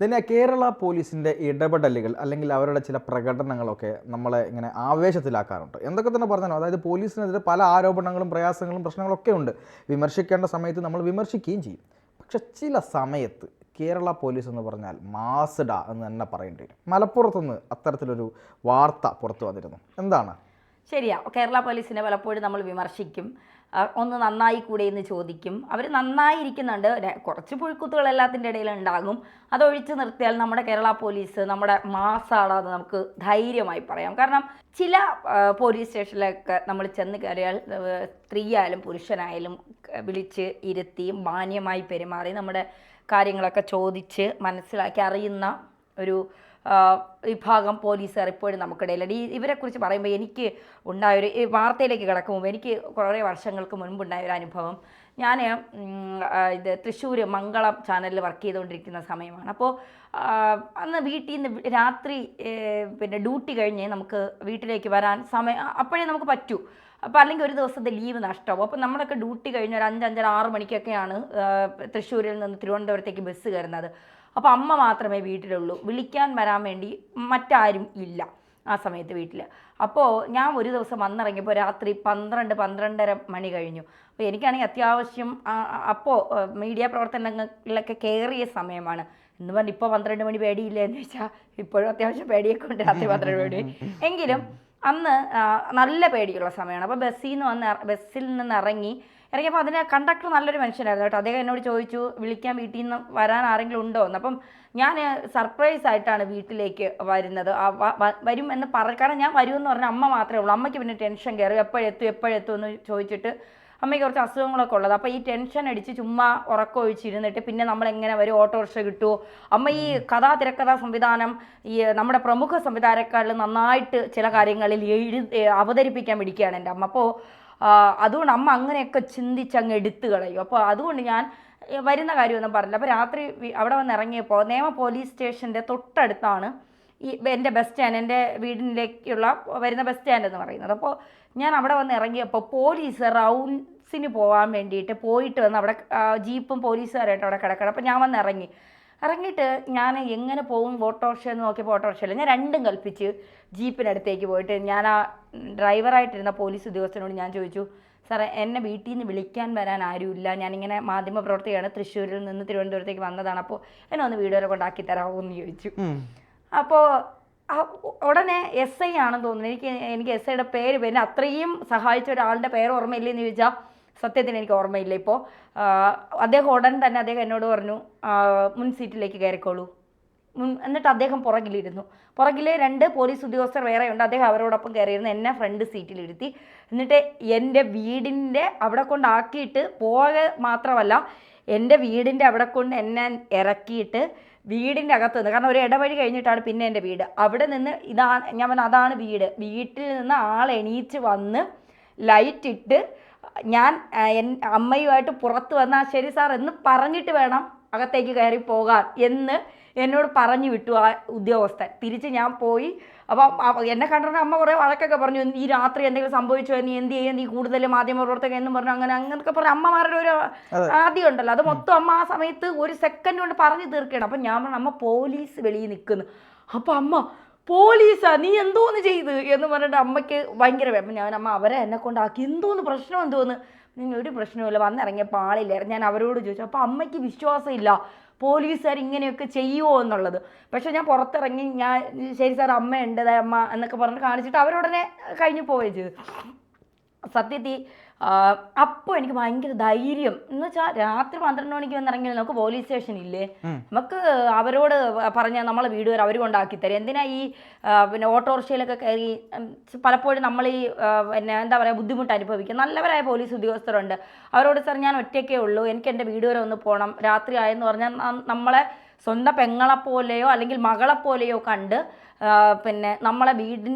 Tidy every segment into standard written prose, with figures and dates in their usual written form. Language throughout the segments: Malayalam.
പിന്നെ കേരള പോലീസിൻ്റെ ഇടപെടലുകൾ അല്ലെങ്കിൽ അവരുടെ ചില പ്രകടനങ്ങളൊക്കെ നമ്മളെ ഇങ്ങനെ ആവേശത്തിലാക്കാറുണ്ട്. എന്തൊക്കെ തന്നെ പറഞ്ഞാലും അതായത് പോലീസിനെതിരെ പല ആരോപണങ്ങളും പ്രയാസങ്ങളും പ്രശ്നങ്ങളൊക്കെ ഉണ്ട്. വിമർശിക്കേണ്ട സമയത്ത് നമ്മൾ വിമർശിക്കുകയും ചെയ്യും. പക്ഷെ ചില സമയത്ത് കേരള പോലീസ് എന്ന് പറഞ്ഞാൽ മാസ്ഡ എന്ന് തന്നെ പറയേണ്ടി വരും. മലപ്പുറത്തുനിന്ന് അത്തരത്തിലൊരു വാർത്ത പുറത്തു വന്നിരുന്നു. എന്താണ്? ശരിയാ, കേരള പോലീസിനെ പലപ്പോഴും നമ്മൾ വിമർശിക്കും. ഒന്ന് നന്നായി കൂടെ എന്ന് ചോദിക്കും. അവർ നന്നായിരിക്കുന്നുണ്ട്, കുറച്ച് പുഴുക്കുത്തുകൾ എല്ലാത്തിൻ്റെ ഇടയിൽ ഉണ്ടാകും. അതൊഴിച്ചു നിർത്തിയാൽ നമ്മുടെ കേരള പോലീസ് നമ്മുടെ മാസാണെന്ന് നമുക്ക് ധൈര്യമായി പറയാം. കാരണം ചില പോലീസ് സ്റ്റേഷനിലൊക്കെ നമ്മൾ ചെന്ന് കയറിയാൽ സ്ത്രീയായാലും പുരുഷനായാലും വിളിച്ച് ഇരുത്തി മാന്യമായി പെരുമാറി നമ്മുടെ കാര്യങ്ങളൊക്കെ ചോദിച്ച് മനസ്സിലാക്കി അറിയുന്ന ഒരു വിഭാഗം പോലീസുകാർ ഇപ്പോഴും നമുക്കിടയിലുണ്ട്. ഇവരെക്കുറിച്ച് പറയുമ്പോൾ എനിക്ക് ഉണ്ടായൊരു വാർത്തയിലേക്ക് കിടക്കുമ്പോൾ എനിക്ക് കുറേ വർഷങ്ങൾക്ക് മുൻപുണ്ടായൊരു അനുഭവം. ഞാൻ തൃശ്ശൂർ മംഗളം ചാനലിൽ വർക്ക് ചെയ്തുകൊണ്ടിരിക്കുന്ന സമയമാണ്. അപ്പോൾ അന്ന് വീട്ടിൽ നിന്ന് രാത്രി ഡ്യൂട്ടി കഴിഞ്ഞ് നമുക്ക് വീട്ടിലേക്ക് വരാൻ അപ്പോഴേ നമുക്ക് പറ്റൂ. അപ്പോൾ അല്ലെങ്കിൽ ഒരു ദിവസത്തെ ലീവ് നഷ്ടമാവും. അപ്പോൾ നമ്മളൊക്കെ ഡ്യൂട്ടി കഴിഞ്ഞ് ഒരു 5-5:30-6 മണിക്കൊക്കെയാണ് തൃശ്ശൂരിൽ നിന്ന് തിരുവനന്തപുരത്തേക്ക് ബസ് കയറുന്നത്. അപ്പോൾ അമ്മ മാത്രമേ വീട്ടിലുള്ളൂ. വിളിക്കാൻ വരാൻ വേണ്ടി മറ്റാരും ഇല്ല ആ സമയത്ത് വീട്ടിൽ. അപ്പോൾ ഞാൻ ഒരു ദിവസം വന്നിറങ്ങിയപ്പോൾ രാത്രി 12-12:30 മണി കഴിഞ്ഞു. അപ്പോൾ എനിക്കാണെങ്കിൽ അത്യാവശ്യം അപ്പോൾ മീഡിയ പ്രവർത്തനങ്ങളിലൊക്കെ കയറിയ സമയമാണ്. എന്ന് പറഞ്ഞാൽ ഇപ്പോൾ 12 മണി പേടിയില്ല എന്ന് വെച്ചാൽ ഇപ്പോഴും അത്യാവശ്യം പേടിയൊക്കെ ഉണ്ട് രാത്രി 12 മണി. എങ്കിലും അന്ന് നല്ല പേടിയുള്ള സമയമാണ്. അപ്പോൾ ബസ്സിൽ നിന്ന് ഇറങ്ങിയപ്പോൾ അതിന് കണ്ടക്ടർ നല്ലൊരു മനുഷ്യനായിരുന്നു കേട്ടോ. അദ്ദേഹം എന്നോട് ചോദിച്ചു വിളിക്കാൻ വീട്ടിൽ നിന്ന് വരാൻ ആരെങ്കിലും ഉണ്ടോ എന്ന്. അപ്പം ഞാൻ സർപ്രൈസ് ആയിട്ടാണ് വീട്ടിലേക്ക് വരുന്നത്. വരും എന്ന് കാരണം ഞാൻ വരുമെന്ന് പറഞ്ഞാൽ അമ്മ മാത്രമേ ഉള്ളൂ. അമ്മയ്ക്ക് പിന്നെ ടെൻഷൻ കയറി എപ്പോഴെത്തും എന്ന് ചോദിച്ചിട്ട് അമ്മയ്ക്ക് കുറച്ച് അസുഖങ്ങളൊക്കെ ഉള്ളത്. അപ്പോൾ ഈ ടെൻഷൻ അടിച്ച് ചുമ്മാ ഉറക്കമൊഴിച്ചിരുന്നിട്ട് പിന്നെ നമ്മളെങ്ങനെ വരും, ഓട്ടോറിക്ഷ കിട്ടുമോ? അമ്മ ഈ തിരക്കഥാ സംവിധാനം ഈ നമ്മുടെ പ്രമുഖ സംവിധായകരെക്കാളും നന്നായിട്ട് ചില കാര്യങ്ങളിൽ അവതരിപ്പിക്കാൻ പിടിക്കുകയാണ് എൻ്റെ അമ്മ. അപ്പോൾ അതുകൊണ്ട് അമ്മ അങ്ങനെയൊക്കെ ചിന്തിച്ചങ്ങ് എടുത്തു കളയും. അപ്പോൾ അതുകൊണ്ട് ഞാൻ വരുന്ന കാര്യമൊന്നും പറഞ്ഞില്ല. അപ്പോൾ രാത്രി അവിടെ വന്ന് ഇറങ്ങിയപ്പോൾ നേമ പോലീസ് സ്റ്റേഷൻ്റെ തൊട്ടടുത്താണ് എൻ്റെ ബസ് സ്റ്റാൻഡ്, എൻ്റെ വീടിലേക്കുള്ള വരുന്ന ബസ് സ്റ്റാൻഡ് എന്ന് പറയുന്നത്. അപ്പോൾ ഞാൻ അവിടെ വന്ന് ഇറങ്ങിയപ്പോൾ പോലീസ് റൗണ്ട്സിന് പോകാൻ വേണ്ടിയിട്ട് പോയിട്ട് വന്ന് അവിടെ ജീപ്പും പോലീസുകാരായിട്ട് അവിടെ കിടക്കണം. അപ്പോൾ ഞാൻ വന്ന് ഇറങ്ങിയിട്ട് ഞാൻ എങ്ങനെ പോകും ഓട്ടോറിക്ഷ എന്ന് നോക്കിയപ്പോൾ ഓട്ടോറിക്ഷയില്ല. ഞാൻ രണ്ടും കൽപ്പിച്ച് ജീപ്പിനടുത്തേക്ക് പോയിട്ട് ഞാൻ ആ ഡ്രൈവറായിട്ടിരുന്ന പോലീസ് ഉദ്യോഗസ്ഥനോട് ഞാൻ ചോദിച്ചു, സാറേ എന്നെ വീട്ടിൽ നിന്ന് വിളിക്കാൻ വരാൻ ആരുമില്ല, ഞാനിങ്ങനെ മാധ്യമപ്രവർത്തകയാണ്, തൃശ്ശൂരിൽ നിന്ന് തിരുവനന്തപുരത്തേക്ക് വന്നതാണ്, അപ്പോൾ എന്നെ ഒന്ന് വീട് വരെ കൊണ്ടാക്കി തരാമോ എന്ന് ചോദിച്ചു. അപ്പോൾ ഉടനെ SI ആണെന്ന് തോന്നുന്നു. എനിക്ക് SIയുടെ പേര് പിന്നെ അത്രയും സഹായിച്ച ഒരാളുടെ പേര് ഓർമ്മയില്ലെന്ന് ചോദിച്ചാൽ സത്യത്തിന് എനിക്ക് ഓർമ്മയില്ല ഇപ്പോൾ. അദ്ദേഹം ഉടൻ തന്നെ എന്നോട് പറഞ്ഞു മുൻ സീറ്റിലേക്ക് കയറിക്കോളൂ. എന്നിട്ട് അദ്ദേഹം പുറകിലിരുന്നു. പുറകിൽ 2 പോലീസ് ഉദ്യോഗസ്ഥർ വേറെയുണ്ട്. അദ്ദേഹം അവരോടൊപ്പം കയറിയിരുന്നു. എന്നെ ഫ്രണ്ട് സീറ്റിലിരുത്തി. എന്നിട്ട് എൻ്റെ വീടിൻ്റെ അവിടെ കൊണ്ടാക്കിയിട്ട് മാത്രമല്ല എൻ്റെ വീടിൻ്റെ അവിടെ കൊണ്ട് എന്നെ ഇറക്കിയിട്ട് വീടിൻ്റെ അകത്ത് നിന്ന്, കാരണം ഒരു ഇടവഴി കഴിഞ്ഞിട്ടാണ് പിന്നെ എൻ്റെ വീട്, അവിടെ നിന്ന് അതാണ് വീട്ടിൽ നിന്ന് എണീച്ച് വന്ന് ലൈറ്റ് ഇട്ട് ഞാൻ അമ്മയുമായിട്ട് പുറത്ത് വന്നാൽ ശരി സാർ എന്ന് പറഞ്ഞിട്ട് വേണം അകത്തേക്ക് കയറി പോകാൻ എന്ന് എന്നോട് പറഞ്ഞു വിട്ടു ആ ഉദ്യോഗസ്ഥൻ. തിരിച്ച് ഞാൻ പോയി. അപ്പം എന്നെ കണ്ടിട്ട് അമ്മ കുറേ വഴക്കൊക്കെ പറഞ്ഞു, ഈ രാത്രി എന്തെങ്കിലും സംഭവിച്ചോ, നീ എന്ത് ചെയ്യും, നീ കൂടുതൽ മാധ്യമപ്രവർത്തകൻ എന്നും പറഞ്ഞു അങ്ങനെയൊക്കെ പറഞ്ഞു. അമ്മമാരുടെ ഒരു ആദ്യം ഉണ്ടല്ലോ, അത് മൊത്തം അമ്മ ആ സമയത്ത് ഒരു സെക്കൻഡ് കൊണ്ട് പറഞ്ഞു തീർക്കണം. അപ്പം ഞാൻ പറഞ്ഞു അമ്മ പോലീസ് വെളിയിൽ നിൽക്കുന്നു. അപ്പം അമ്മ പോലീസാ, നീ എന്തോന്ന് ചെയ്ത് എന്ന് പറഞ്ഞിട്ട് അമ്മയ്ക്ക് ഭയങ്കര വേണം. ഞാൻ അമ്മ അവരെ എന്നെ കൊണ്ടാക്കി, പ്രശ്നം എന്തോന്ന്. ഒരു പ്രശ്നമില്ല, വന്നിറങ്ങിയപ്പോൾ ആളില്ലായിരുന്നു. ഞാൻ അവരോട് ചോദിച്ചു. അപ്പോൾ അമ്മയ്ക്ക് വിശ്വാസമില്ല പോലീസുകാർ ഇങ്ങനെയൊക്കെ ചെയ്യുമോ എന്നുള്ളത്. പക്ഷെ ഞാൻ പുറത്തിറങ്ങി ഞാൻ ശരി സാർ അമ്മയുണ്ട് അമ്മ എന്നൊക്കെ പറഞ്ഞ് കാണിച്ചിട്ട് അവരുടനെ കഴിഞ്ഞു പോവുകയും ചെയ്തു. സത്യത്തിൽ അപ്പോൾ എനിക്ക് ഭയങ്കര ധൈര്യം എന്ന് വെച്ചാൽ രാത്രി 12 മണിക്ക് വന്നിറങ്ങിയാൽ നമുക്ക് പോലീസ് സ്റ്റേഷൻ ഇല്ലേ, നമുക്ക് അവരോട് പറഞ്ഞാൽ നമ്മളെ വീട് വരെ അവർ കൊണ്ടാക്കി തരും. എന്തിനാ ഈ ഓട്ടോറിക്ഷയിലൊക്കെ കയറി പലപ്പോഴും നമ്മൾ ഈ എന്താ പറയുക ബുദ്ധിമുട്ട് അനുഭവിക്കും. നല്ലവരായ പോലീസ് ഉദ്യോഗസ്ഥരുണ്ട്. അവരോട് സാർ ഞാൻ ഒറ്റയ്ക്കേ ഉള്ളൂ, എനിക്ക് എൻ്റെ വീട് വരെ ഒന്ന് പോകണം, രാത്രി ആയെന്ന് പറഞ്ഞാൽ നമ്മളെ സ്വന്തം പെങ്ങളെപ്പോലെയോ അല്ലെങ്കിൽ മകളെപ്പോലെയോ കണ്ട് നമ്മളെ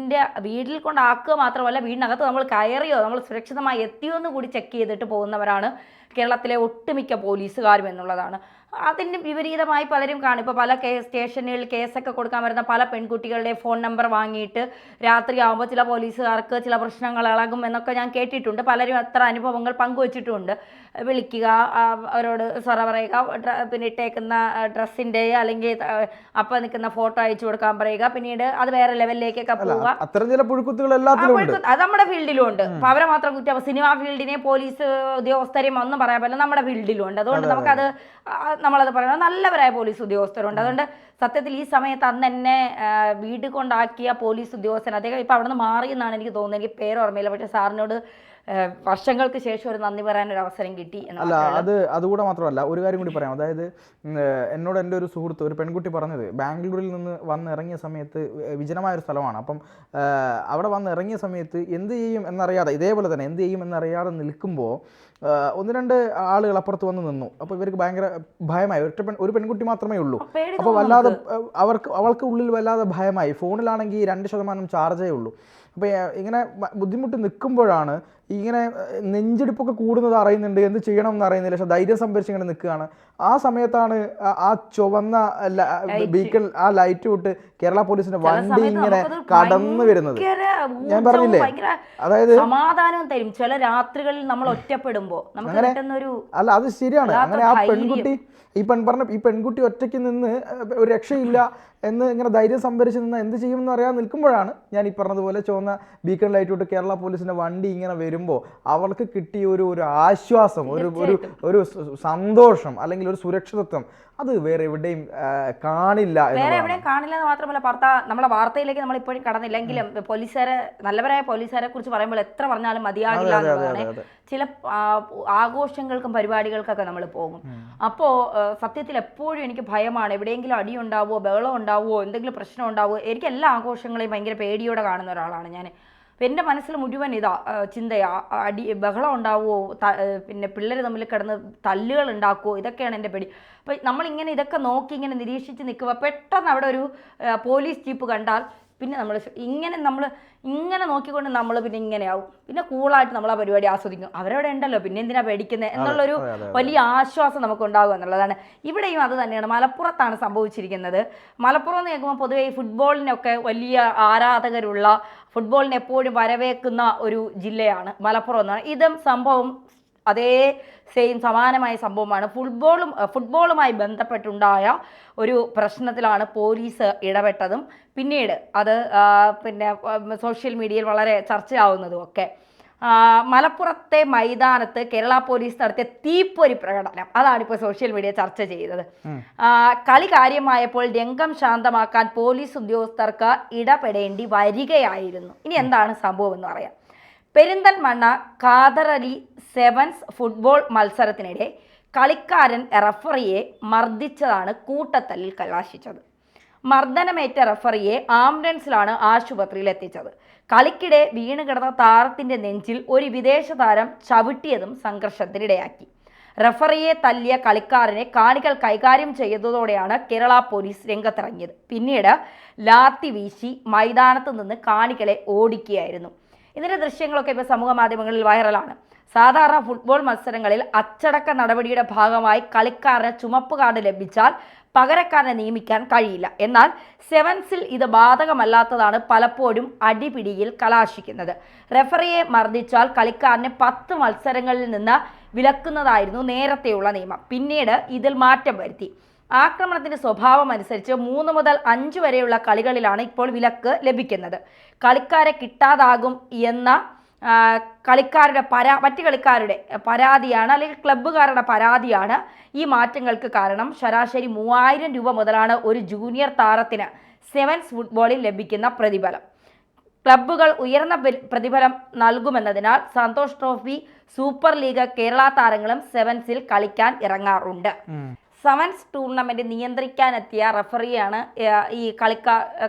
വീട്ടിൽ കൊണ്ടാക്കുക മാത്രമല്ല വീടിനകത്ത് നമ്മൾ കയറിയോ നമ്മൾ സുരക്ഷിതമായി എത്തിയോ എന്ന് കൂടി ചെക്ക് ചെയ്തിട്ട് പോകുന്നവരാണ് കേരളത്തിലെ ഒട്ടുമിക്ക പോലീസുകാരും എന്നുള്ളതാണ്. അതിന് വിപരീതമായി പലരും കാണും. ഇപ്പോൾ പല സ്റ്റേഷനുകളിൽ കേസൊക്കെ കൊടുക്കാൻ വരുന്ന പല പെൺകുട്ടികളുടെ ഫോൺ നമ്പർ വാങ്ങിയിട്ട് രാത്രിയാകുമ്പോൾ ചില പോലീസുകാർക്ക് ചില പ്രശ്നങ്ങൾ ഇളകും എന്നൊക്കെ ഞാൻ കേട്ടിട്ടുണ്ട്. പലരും അത്ര അനുഭവങ്ങൾ പങ്കുവച്ചിട്ടുമുണ്ട്. വിളിക്കുക, അവരോട് സൊറ പറയുക, പിന്നെ ഇട്ടേക്കുന്ന ഡ്രസ്സിൻ്റെ അല്ലെങ്കിൽ അപ്പം നിൽക്കുന്ന ഫോട്ടോ അയച്ചു കൊടുക്കാൻ പറയുക, പിന്നീട് അത് വേറെ ലെവലിലേക്കൊക്കെ പോവുക. അത്തരം ചില പുഴുക്കുത്തുകൾ എല്ലാത്തിലും ഉണ്ട്. അത് നമ്മുടെ ഫീൽഡിലും ഉണ്ട്. അപ്പോൾ അവരെ മാത്രം കുറ്റം സിനിമാ ഫീൽഡിനെ പോലീസ് ഉദ്യോഗസ്ഥരെയും ഒന്നും പറയാൻ പറ്റില്ല, നമ്മുടെ ഫീൽഡിലും ഉണ്ട്. അതുകൊണ്ട് നമുക്കത് നമ്മളത് പറയണം. നല്ലവരായ പോലീസ് ഉദ്യോഗസ്ഥരുണ്ട്. അതുകൊണ്ട് സത്യത്തിൽ ഈ സമയത്ത് അന്ന് എന്നെ വീട് കൊണ്ടാക്കിയ പോലീസ് ഉദ്യോഗസ്ഥൻ, അദ്ദേഹം ഇപ്പം അവിടെ നിന്ന് മാറിയെന്നാണ് എനിക്ക് തോന്നുന്നത്, എനിക്ക് പേര് ഓർമ്മയില്ല. പക്ഷേ സാറിനോട് വർഷങ്ങൾക്ക് ശേഷം ഒരു നന്ദി പറയാൻ ഒരു അവസരം കിട്ടി. അല്ല, അതുകൂടെ മാത്രമല്ല, ഒരു കാര്യം കൂടി പറയാം. അതായത് എന്നോട് എൻ്റെ ഒരു സുഹൃത്ത്, ഒരു പെൺകുട്ടി പറഞ്ഞത്, ബാംഗ്ലൂരിൽ നിന്ന് വന്ന് ഇറങ്ങിയ സമയത്ത്, വിജനമായൊരു സ്ഥലമാണ്, അപ്പം അവിടെ വന്ന് ഇറങ്ങിയ സമയത്ത് എന്ത് ചെയ്യും എന്നറിയാതെ, ഇതേപോലെ തന്നെ എന്ത് ചെയ്യും എന്നറിയാതെ നിൽക്കുമ്പോൾ ഒന്ന് രണ്ട് ആളുകൾ അപ്പുറത്ത് വന്ന് നിന്നു. അപ്പോൾ ഇവർക്ക് ഭയങ്കര ഭയമായി. ഒരു പെൺകുട്ടി മാത്രമേ ഉള്ളൂ. അപ്പോൾ വല്ലാതെ അവൾക്ക് ഉള്ളിൽ വല്ലാതെ ഭയമായി. ഫോണിലാണെങ്കിൽ 2% ചാർജേ ഉള്ളൂ. അപ്പോൾ ഇങ്ങനെ ബുദ്ധിമുട്ട് നിൽക്കുമ്പോഴാണ് ഇങ്ങനെ നെഞ്ചെടുപ്പൊക്കെ കൂടുന്നത് അറിയുന്നുണ്ട്, എന്ത് ചെയ്യണം എന്ന് അറിയുന്നില്ല, പക്ഷെ ധൈര്യം സംഭരിച്ച് ഇങ്ങനെ നിൽക്കുകയാണ്. ആ സമയത്താണ് ആ ചുവന്ന ബീക്കൺ, ആ ലൈറ്റ് വിട്ട് കേരള പോലീസിന്റെ വണ്ടി ഇങ്ങനെ കടന്നു വരുന്നത്. ഞാൻ പറഞ്ഞില്ലേ, അതായത് സമാധാനം തരും ചില രാത്രികളിൽ നമ്മൾ ഒറ്റപ്പെടുമ്പോ. അല്ല, അത് ശരിയാണ്. അങ്ങനെ ആ പെൺകുട്ടി, ഈ പെൺകുട്ടി ഒറ്റയ്ക്ക് നിന്ന് ഒരു രക്ഷയില്ല എന്ന് ഇങ്ങനെ ധൈര്യം സംഭരിച്ച് നിന്ന് എന്ത് ചെയ്യുമെന്ന് അറിയാൻ നിൽക്കുമ്പോഴാണ് ഞാൻ ഈ പറഞ്ഞതുപോലെ ചുവന്ന ബീക്കൺ ലൈറ്റ് വിട്ട് കേരള പോലീസിന്റെ വണ്ടി ഇങ്ങനെ വരുമ്പോൾ അവൾക്ക് കിട്ടിയ ഒരു ആശ്വാസം, ഒരു സന്തോഷം, അല്ലെങ്കിൽ ഒരു സുരക്ഷിതത്വം, അത് വേറെ എവിടെയും കാണില്ല. വേറെ എവിടെയും കാണില്ല എന്ന് മാത്രമല്ല, നമ്മളെ വാർത്തയിലേക്ക് നമ്മൾ ഇപ്പോഴും കടന്നില്ലെങ്കിലും നല്ലവരായ പോലീസുകാരെ കുറിച്ച് പറയുമ്പോൾ എത്ര പറഞ്ഞാലും മതിയാകില്ല എന്നുള്ളതാണ്. ചില ആഘോഷങ്ങൾക്കും പരിപാടികൾക്കൊക്കെ നമ്മൾ പോകും. അപ്പോൾ സത്യത്തിൽ എപ്പോഴും എനിക്ക് ഭയമാണ്. എവിടെയെങ്കിലും അടി ഉണ്ടാവുമോ, ബഹളം ഉണ്ടാവുമോ, എന്തെങ്കിലും പ്രശ്നം ഉണ്ടാവുമോ. എനിക്ക് എല്ലാ ആഘോഷങ്ങളെയും ഭയങ്കര പേടിയോടെ കാണുന്ന ഒരാളാണ് ഞാൻ. എൻ്റെ മനസ്സിൽ മുഴുവൻ ചിന്തയാ, ബഹളം ഉണ്ടാവുമോ, പിന്നെ പിള്ളേർ തമ്മിൽ കിടന്ന് തല്ലുകൾ ഉണ്ടാക്കുമോ, ഇതൊക്കെയാണ് എൻ്റെ പേടി. അപ്പോൾ നമ്മളിങ്ങനെ ഇതൊക്കെ നോക്കി ഇങ്ങനെ നിരീക്ഷിച്ച് നിൽക്കുക, പെട്ടെന്ന് അവിടെ ഒരു പോലീസ് ജീപ്പ് കണ്ടാൽ പിന്നെ നമ്മൾ ഇങ്ങനെ നോക്കിക്കൊണ്ട് നമ്മൾ പിന്നെ ഇങ്ങനെയാവും. പിന്നെ കൂളായിട്ട് നമ്മൾ ആ പരിപാടി ആസ്വദിക്കും. അവരവിടെ ഉണ്ടല്ലോ, പിന്നെ എന്തിനാ പേടിക്കുന്നത് എന്നുള്ളൊരു വലിയ ആശ്വാസം നമുക്കുണ്ടാകുക എന്നുള്ളതാണ്. ഇവിടെയും അത് തന്നെയാണ്. മലപ്പുറത്താണ് സംഭവിച്ചിരിക്കുന്നത്. മലപ്പുറം എന്ന് കേൾക്കുമ്പോൾ പൊതുവെ ഈ ഫുട്ബോളിനൊക്കെ വലിയ ആരാധകരുള്ള, ഫുട്ബോളിനെ എപ്പോഴും വരവേക്കുന്ന ഒരു ജില്ലയാണ് മലപ്പുറം എന്നാണ്. ഇതും സംഭവം അതേ സമാനമായ സംഭവമാണ്. ഫുട്ബോളുമായി ബന്ധപ്പെട്ടുണ്ടായ ഒരു പ്രശ്നത്തിലാണ് പോലീസ് ഇടപെട്ടതും പിന്നീട് അത് പിന്നെ സോഷ്യൽ മീഡിയയിൽ വളരെ ചർച്ചയാവുന്നതും ഒക്കെ. മലപ്പുറത്തെ മൈതാനത്ത് കേരള പോലീസ് നടത്തിയ തീപ്പൊരി പ്രകടനം, അതാണിപ്പോൾ സോഷ്യൽ മീഡിയ ചർച്ച ചെയ്തത്. കളി കാര്യമായപ്പോൾ രംഗം ശാന്തമാക്കാൻ പോലീസ് ഉദ്യോഗസ്ഥർക്ക് ഇടപെടേണ്ടി വരികയായിരുന്നു. ഇനി എന്താണ് സംഭവം എന്ന് പറയാം. പെരിന്തൽമണ്ണ ഖാദർ അലി സെവൻസ് ഫുട്ബോൾ മത്സരത്തിനിടെ കളിക്കാരൻ റഫറിയെ മർദ്ദിച്ചതാണ് കൂട്ടത്തല്ലിൽ കലാശിച്ചത്. മർദ്ദനമേറ്റ റഫറിയെ ആംബുലൻസിലാണ് ആശുപത്രിയിൽ എത്തിച്ചത്. കളിക്കിടെ വീണ് കിടന്ന താരത്തിന്റെ നെഞ്ചിൽ ഒരു വിദേശ താരം ചവിട്ടിയതും സംഘർഷത്തിനിടയാക്കി. റഫറിയെ തല്ലിയ കളിക്കാരനെ കാണികൾ കൈകാര്യം ചെയ്തതോടെയാണ് കേരള പോലീസ് രംഗത്തിറങ്ങിയത്. പിന്നീട് ലാത്തി വീശി മൈതാനത്ത് നിന്ന് കാണികളെ ഓടിക്കുകയായിരുന്നു. ഇതിൻ്റെ ദൃശ്യങ്ങളൊക്കെ ഇപ്പോൾ സമൂഹ മാധ്യമങ്ങളിൽ വൈറലാണ്. സാധാരണ ഫുട്ബോൾ മത്സരങ്ങളിൽ അച്ചടക്ക നടപടിയുടെ ഭാഗമായി കളിക്കാരന് ചുമപ്പ് കാർഡ് ലഭിച്ചാൽ പകരക്കാരനെ നിയമിക്കാൻ കഴിയില്ല. എന്നാൽ സെവൻസിൽ ഇത് ബാധകമല്ലാത്തതാണ് പലപ്പോഴും അടിപിടിയിൽ കലാശിക്കുന്നത്. റഫറിയെ മർദ്ദിച്ചാൽ കളിക്കാരനെ 10 മത്സരങ്ങളിൽ നിന്ന് വിലക്കുന്നതായിരുന്നു നേരത്തെയുള്ള നിയമം. പിന്നീട് ഇതിൽ മാറ്റം വരുത്തി. ആക്രമണത്തിന്റെ സ്വഭാവം അനുസരിച്ച് 3 മുതൽ 5 വരെയുള്ള കളികളിലാണ് ഇപ്പോൾ വിലക്ക് ലഭിക്കുന്നത്. കളിക്കാരെ കിട്ടാതാകും എന്ന മറ്റ് കളിക്കാരുടെ പരാതിയാണ്, അല്ലെങ്കിൽ ക്ലബ്ബുകാരുടെ പരാതിയാണ് ഈ മാറ്റങ്ങൾക്ക് കാരണം. ശരാശരി 3000 രൂപ മുതലാണ് ഒരു ജൂനിയർ താരത്തിന് സെവൻസ് ഫുട്ബോളിൽ ലഭിക്കുന്ന പ്രതിഫലം. ക്ലബ്ബുകൾ ഉയർന്ന പ്രതിഫലം നൽകുമെന്നതിനാൽ Santosh trophy, super league, Kerala താരങ്ങളും സെവൻസിൽ കളിക്കാൻ ഇറങ്ങാറുണ്ട്. സെവൻസ് ടൂർണമെന്റ് നിയന്ത്രിക്കാനെത്തിയ റഫറിയാണ് ഈ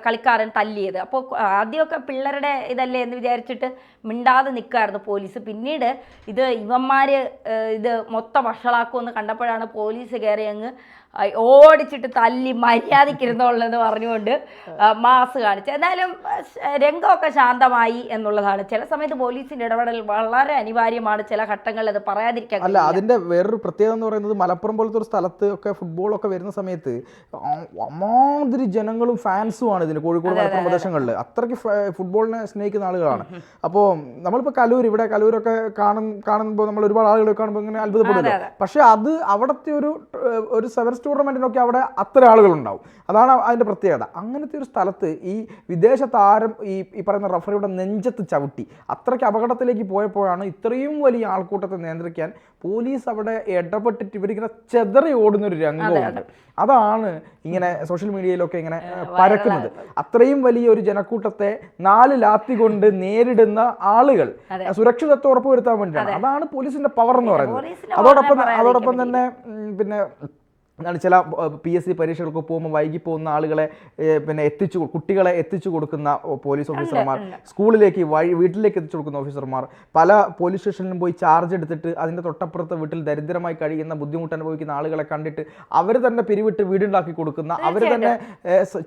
കളിക്കാരൻ തല്ലിയത്. അപ്പോൾ ആദ്യമൊക്കെ പിള്ളേരുടെ ഇതല്ലേ എന്ന് വിചാരിച്ചിട്ട് മിണ്ടാതെ നിൽക്കുമായിരുന്നു പോലീസ്. പിന്നീട് ഇവന്മാർ ഇത് മൊത്തം വഷളാക്കുമെന്ന് കണ്ടപ്പോഴാണ് പോലീസ് കയറി അങ്ങ് ഓടിച്ചിട്ട് തല്ലി മര്യാദയ്ക്കിരുന്നുള്ളതെന്ന് പറഞ്ഞുകൊണ്ട് മാസ് കാണിച്ചു. എന്നാലും രംഗമൊക്കെ ശാന്തമായി എന്നുള്ളതാണ്. ചില സമയത്ത് പോലീസിന്റെ ഇടപെടൽ വളരെ അനിവാര്യമാണ്, ചില ഘട്ടങ്ങളിൽ അത് പറയാതിരിക്കാൻ. അല്ല, അതിന്റെ വേറൊരു പ്രത്യേകത എന്ന് പറയുന്നത് മലപ്പുറം പോലത്തെ ഒരു സ്ഥലത്ത് ഒക്കെ ഫുട്ബോളൊക്കെ വരുന്ന സമയത്ത് അമാതിരി ജനങ്ങളും ഫാൻസുമാണ് ഇതിന്. കോഴിക്കോട് മലപ്പുറം പ്രദേശങ്ങളിൽ അത്രയ്ക്ക് ഫുട്ബോളിനെ സ്നേഹിക്കുന്ന ആളുകളാണ്. അപ്പോൾ നമ്മളിപ്പോൾ ഇവിടെ കലൂരൊക്കെ കാണുമ്പോൾ നമ്മൾ ഒരുപാട് ആളുകൾ കാണുമ്പോൾ ഇങ്ങനെ അത്ഭുതപ്പെടുമല്ലോ. പക്ഷെ അത് അവിടുത്തെ ഒരു സെവൻസ് ടൂർണമെന്റിനൊക്കെ അവിടെ അത്ര ആളുകളുണ്ടാവും. അതാണ് അതിന്റെ പ്രത്യേകത. അങ്ങനത്തെ ഒരു സ്ഥലത്ത് ഈ വിദേശ താരം ഈ പറയുന്ന റഫറിയുടെ നെഞ്ചത്ത് ചവിട്ടി അത്രയ്ക്ക് അപകടത്തിലേക്ക് പോയപ്പോഴാണ് ഇത്രയും വലിയ ആൾക്കൂട്ടത്തെ നിയന്ത്രിക്കാൻ പോലീസ് അവിടെ ഇടപെട്ടിട്ട് ഇവരിങ്ങനെ ചെതറി ഓടുന്ന ഒരു രംഗമുണ്ട്. അതാണ് ഇങ്ങനെ സോഷ്യൽ മീഡിയയിലൊക്കെ ഇങ്ങനെ പരക്കുന്നത്. അത്രയും വലിയ ഒരു ജനക്കൂട്ടത്തെ 4 ലാത്തി കൊണ്ട് നേരിടുന്ന ആളുകൾ സുരക്ഷിതത്വം ഉറപ്പുവരുത്താൻ വേണ്ടിയാണ്. അതാണ് പോലീസിന്റെ പവർ എന്ന് പറയുന്നത്. അതോടൊപ്പം തന്നെ പിന്നെ ചില PSC പരീക്ഷകൾക്ക് പോകുമ്പോൾ വൈകി പോകുന്ന ആളുകളെ പിന്നെ കുട്ടികളെ എത്തിച്ചു കൊടുക്കുന്ന പോലീസ് ഓഫീസർമാർ, സ്കൂളിലേക്ക് വീട്ടിലേക്ക് എത്തിച്ചു കൊടുക്കുന്ന ഓഫീസർമാർ, പല പോലീസ് സ്റ്റേഷനിലും പോയി ചാർജ് എടുത്തിട്ട് അതിൻ്റെ തൊട്ടപ്പുറത്തെ വീട്ടിൽ ദരിദ്രമായി കഴിയുന്ന ബുദ്ധിമുട്ട് അനുഭവിക്കുന്ന ആളുകളെ കണ്ടിട്ട് അവർ തന്നെ പിരിവിട്ട് വീടുണ്ടാക്കി കൊടുക്കുന്ന, അവർ തന്നെ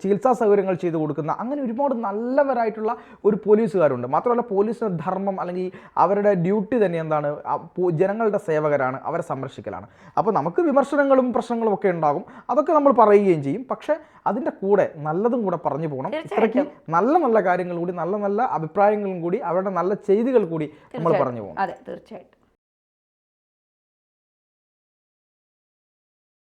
ചികിത്സാ സൗകര്യങ്ങൾ ചെയ്തു കൊടുക്കുന്ന, അങ്ങനെ ഒരുപാട് നല്ലവരായിട്ടുള്ള ഒരു പോലീസുകാരുണ്ട്. മാത്രമല്ല പോലീസിൻ്റെ ധർമ്മം അല്ലെങ്കിൽ അവരുടെ ഡ്യൂട്ടി തന്നെ എന്താണ്? ജനങ്ങളുടെ സേവകരാണ്, അവരെ സംരക്ഷിക്കലാണ്. അപ്പോൾ നമുക്ക് വിമർശനങ്ങളും പ്രശ്നങ്ങളും ഒക്കെ ഉണ്ടാകും, അതൊക്കെ നമ്മൾ പറയുകയും ചെയ്യും. പക്ഷെ അതിൻ്റെ കൂടെ നല്ലതും കൂടെ പറഞ്ഞു പോകണം. ഇത്രയ്ക്ക് നല്ല നല്ല കാര്യങ്ങൾ കൂടി, നല്ല നല്ല അഭിപ്രായങ്ങളും കൂടി, അവരുടെ നല്ല ചെയ്തികൾ കൂടി നമ്മൾ പറഞ്ഞു പോകണം. അതെ, തീർച്ചയായിട്ടും.